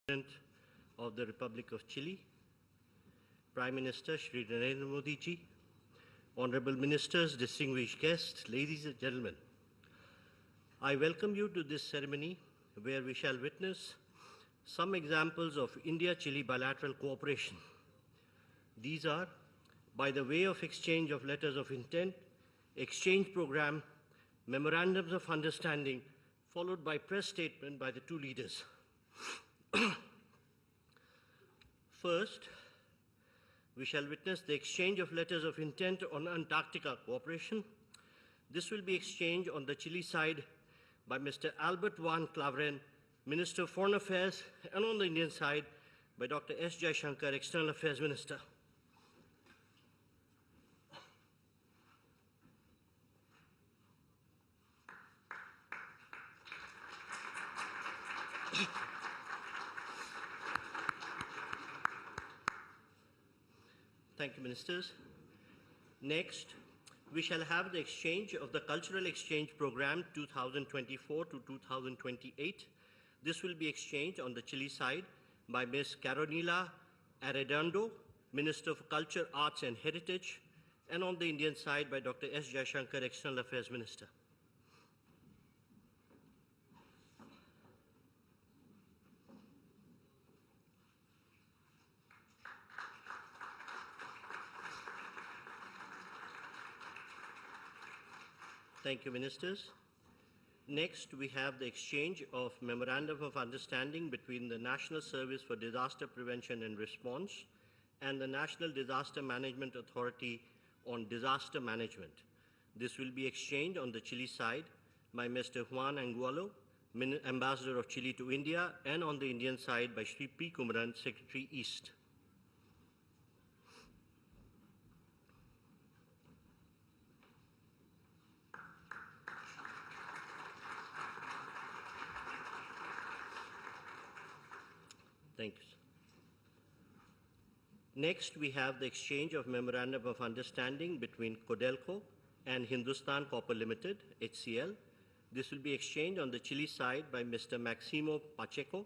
President of the Republic of Chile, Prime Minister Shri Narendra Modi ji, Honorable Ministers, distinguished guests, ladies and gentlemen, I welcome you to this ceremony where we shall witness some examples of India-Chile bilateral cooperation. These are, by the way of exchange of letters of intent, exchange program, memorandums of understanding, followed by press statement by the two leaders. First, we shall witness the exchange of letters of intent on Antarctica cooperation. This will be exchanged on the Chile side by Mr. Albert van Klaveren, Minister of Foreign Affairs, and on the Indian side by Dr. S. Jaishankar, External Affairs Minister. Thank you, Ministers. Next, we shall have the exchange of the Cultural Exchange Program 2024 to 2028. This will be exchanged on the Chile side by Ms. Carolina Arredondo, Minister of Culture, Arts and Heritage, and on the Indian side by Dr. S. Jaishankar, External Affairs Minister. Thank you, Ministers. Next, we have the exchange of Memorandum of Understanding between the National Service for Disaster Prevention and Response and the National Disaster Management Authority on Disaster Management. This will be exchanged on the Chile side by Mr. Juan Angulo, Ambassador of Chile to India, and on the Indian side by Shri P. Kumaran, Secretary East. Thank you. Next, we have the exchange of Memorandum of Understanding between Codelco and Hindustan Copper Limited, HCL. This will be exchanged on the Chile side by Mr. Maximo Pacheco,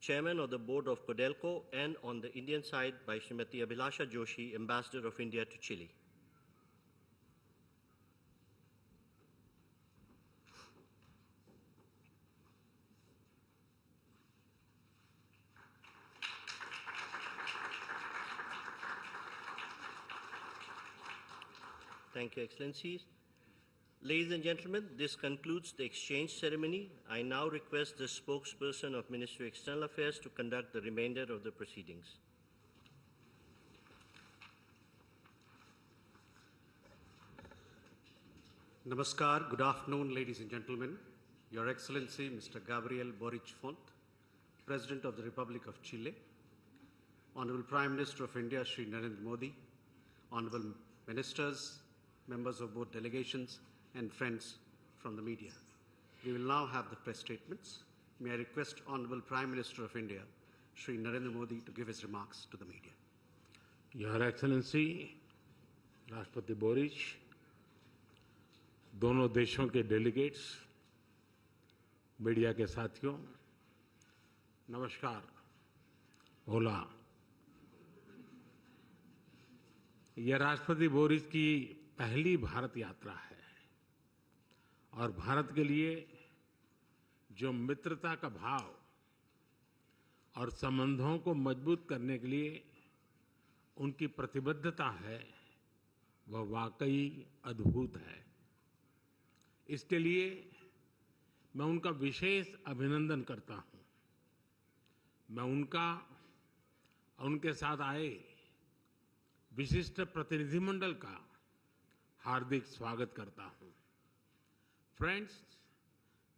Chairman of the Board of Codelco, and on the Indian side by Srimati Abhilasha Joshi, Ambassador of India to Chile. Thank you, Excellencies. Ladies and gentlemen, this concludes the exchange ceremony. I now request the spokesperson of Ministry of External Affairs to conduct the remainder of the proceedings. Namaskar, good afternoon, ladies and gentlemen. Your Excellency, Mr. Gabriel Boric Font, President of the Republic of Chile, Honorable Prime Minister of India, Shri Narendra Modi, Honorable Ministers, members of both delegations, and friends from the media. We will now have the press statements. May I request Honorable Prime Minister of India, Shri Narendra Modi, to give his remarks to the media. Your Excellency, राष्ट्रपति बोरिच, दोनों देशों के delegates, media के साथियों, नमस्कार। होला। यह राष्ट्रपति बोरिच की पहली भारत यात्रा है और भारत के लिए जो मित्रता का भाव और संबंधों को मजबूत करने के लिए उनकी प्रतिबद्धता है, वह वाकई अद्भुत है। इसके लिए मैं उनका विशेष अभिनंदन करता हूं। मैं उनका और उनके साथ आए विशिष्ट प्रतिनिधिमंडल का हार्दिक स्वागत करता हूं। फ्रेंड्स,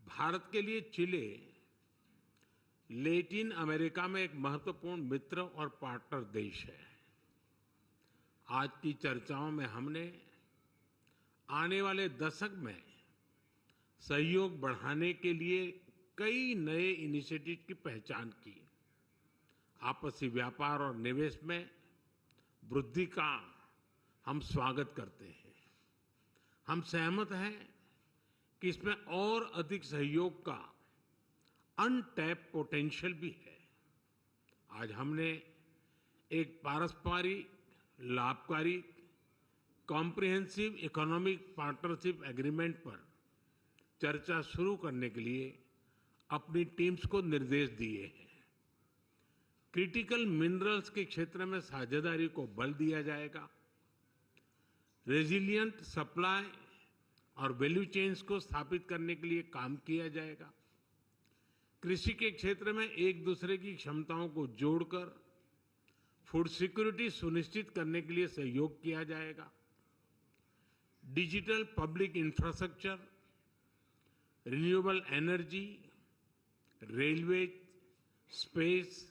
भारत के लिए चिले लैटिन अमेरिका में एक महत्वपूर्ण मित्र और पार्टनर देश है। आज की चर्चाओं में हमने आने वाले दशक में सहयोग बढ़ाने के लिए कई नए इनिशिएटिव की पहचान की। आपसी व्यापार और निवेश में वृद्धि का हम स्वागत करते हैं। हम सहमत हैं कि इसमें और अधिक सहयोग का अनटैप्ड पोटेंशियल भी है। आज हमने एक पारस्परिक लाभकारी कॉम्प्रिहेंसिव इकोनॉमिक पार्टनरशिप एग्रीमेंट पर चर्चा शुरू करने के लिए अपनी टीम्स को निर्देश दिए हैं। क्रिटिकल मिनरल्स के क्षेत्र में साझेदारी को बल दिया जाएगा। रेजिलिएंट सप्लाई और वैल्यू चेन्स को स्थापित करने के लिए काम किया जाएगा। कृषि के क्षेत्र में एक दूसरे की क्षमताओं को जोड़कर फूड सिक्योरिटी सुनिश्चित करने के लिए सहयोग किया जाएगा। Digital public infrastructure, renewable energy, railway, space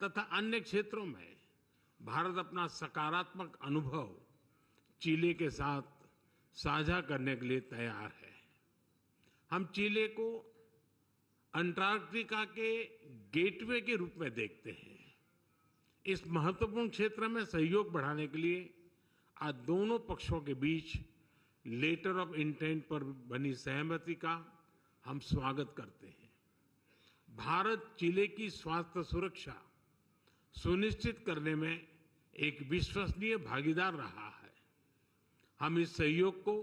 तथा अन्य क्षेत्रों में भारत अपना सकारात्मक अनुभव चिली के साथ साझा करने के लिए तैयार है। हम चिली को अंटार्कटिका के गेटवे के रूप में देखते हैं। इस महत्वपूर्ण क्षेत्र में सहयोग बढ़ाने के लिए आज दोनों पक्षों के बीच लेटर ऑफ इंटेंट पर बनी सहमति का हम स्वागत करते हैं। भारत चिली की स्वास्थ्य सुरक्षा सुनिश्चित करने में एक विश्वसनीय भागीदार रहा है। हम इस सहयोग को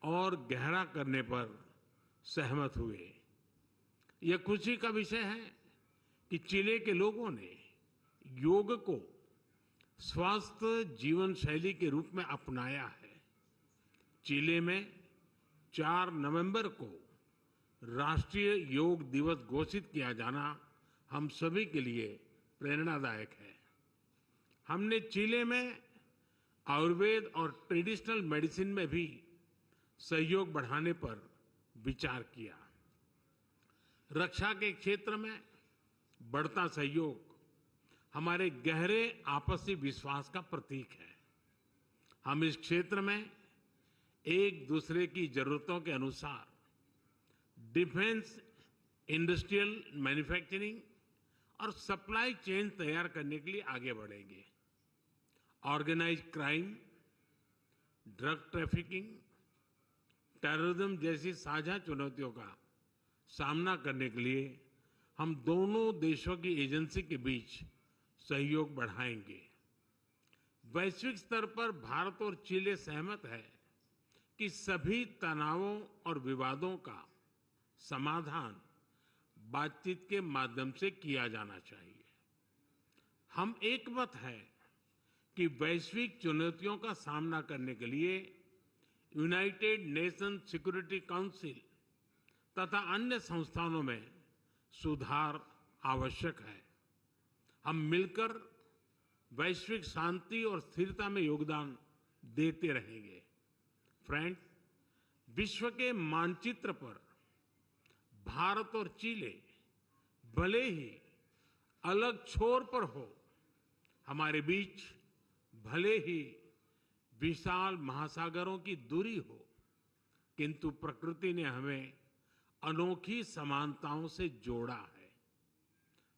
और गहरा करने पर सहमत हुए। यह खुशी का विषय है कि चिली के लोगों ने योग को स्वस्थ जीवन शैली के रूप में अपनाया है। चिली में 4 नवंबर को राष्ट्रीय योग दिवस घोषित किया जाना हम सभी के लिए प्रेरणादायक है। हमने चिली में आयुर्वेद और ट्रेडिशनल मेडिसिन में भी सहयोग बढ़ाने पर विचार किया। रक्षा के क्षेत्र में बढ़ता सहयोग हमारे गहरे आपसी विश्वास का प्रतीक है। हम इस क्षेत्र में एक दूसरे की जरूरतों के अनुसार डिफेंस, इंडस्ट्रियल मैन्युफैक्चरिंग और सप्लाई चेन तैयार करने के लिए आगे बढ़ेंगे। Organised crime, drug trafficking, terrorism जैसी साझा चुनौतियों का सामना करने के लिए हम दोनों देशों की एजेंसी के बीच सहयोग बढ़ाएंगे। वैश्विक स्तर पर भारत और चिली सहमत है कि सभी तनावों और विवादों का समाधान बातचीत के माध्यम से किया जाना चाहिए। हम एकमत हैं कि वैश्विक चुनौतियों का सामना करने के लिए यूनाइटेड नेशन सिक्योरिटी काउंसिल तथा अन्य संस्थानों में सुधार आवश्यक है। हम मिलकर वैश्विक शांति और स्थिरता में योगदान देते रहेंगे। फ्रेंड्स, विश्व के मानचित्र पर भारत और चिली भले ही अलग छोर पर हो, हमारे बीच भले ही विशाल महासागरों की दूरी हो, किंतु प्रकृति ने हमें अनोखी समानताओं से जोड़ा है।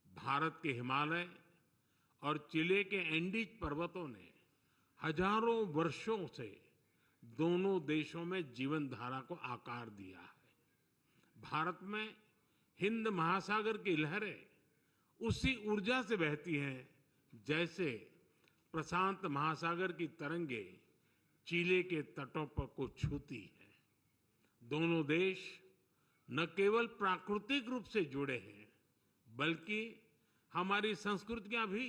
भारत के हिमालय और चिली के एंडीज पर्वतों ने हजारों वर्षों से दोनों देशों में जीवन धारा को आकार दिया है। भारत में हिंद महासागर की लहरें उसी ऊर्जा से बहती हैं जैसे प्रशांत महासागर की तरंगे चिली के तटों पर को छूती है। दोनों देश न केवल प्राकृतिक रूप से जुड़े हैं, बल्कि हमारी संस्कृतियां भी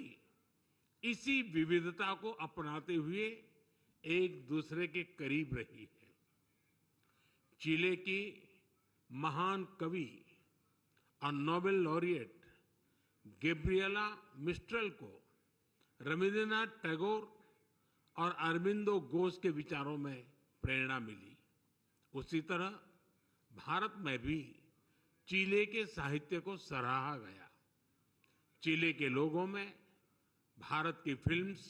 इसी विविधता को अपनाते हुए एक दूसरे के करीब रही है। चिली की महान कवि और नोबेल लॉरिएट गैब्रिएला मिस्ट्रेल को रविंद्रनाथ टैगोर और अरबिंदो घोष के विचारों में प्रेरणा मिली। उसी तरह भारत में भी चिली के साहित्य को सराहा गया। चिली के लोगों में भारत की फिल्म्स,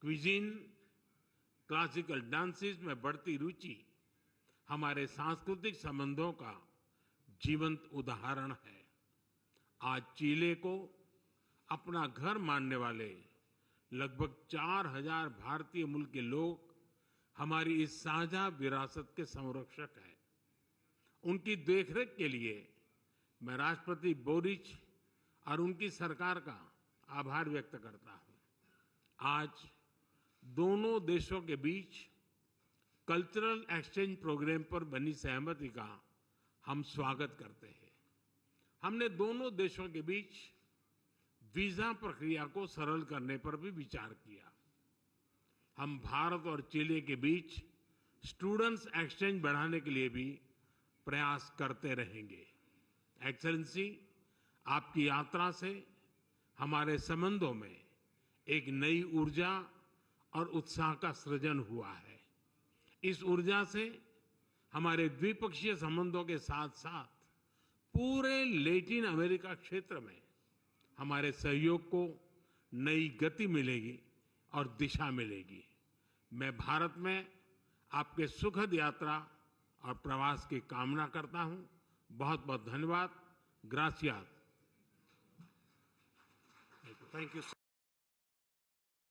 क्विजीन, क्लासिकल डांसेस में बढ़ती रुचि हमारे सांस्कृतिक संबंधों का जीवंत उदाहरण है। आज चिली को अपना घर मानने वाले लगभग 4000 भारतीय मूल के लोग हमारी इस साझा विरासत के संरक्षक हैं। उनकी देखरेख के लिए मैं राष्ट्रपति बोरिच और उनकी सरकार का आभार व्यक्त करता हूं। आज दोनों देशों के बीच कल्चरल एक्सचेंज प्रोग्राम पर बनी सहमति का हम स्वागत करते हैं। हमने दोनों देशों के बीच वीजा प्रक्रिया को सरल करने पर भी विचार किया। हम भारत और चिली के बीच स्टूडेंट्स एक्सचेंज बढ़ाने के लिए भी प्रयास करते रहेंगे। एक्सेलेंसी, आपकी यात्रा से हमारे संबंधों में एक नई ऊर्जा और उत्साह का सृजन हुआ है। इस ऊर्जा से हमारे द्विपक्षीय संबंधों के साथ साथ पूरे लैटिन अमेरिका क्षेत्र में हमारे सहयोग को नई गति मिलेगी और दिशा मिलेगी। मैं भारत में आपके सुखद यात्रा और प्रवास की कामना करता हूं। बहुत बहुत धन्यवाद। ग्रासियास। Thank you, sir.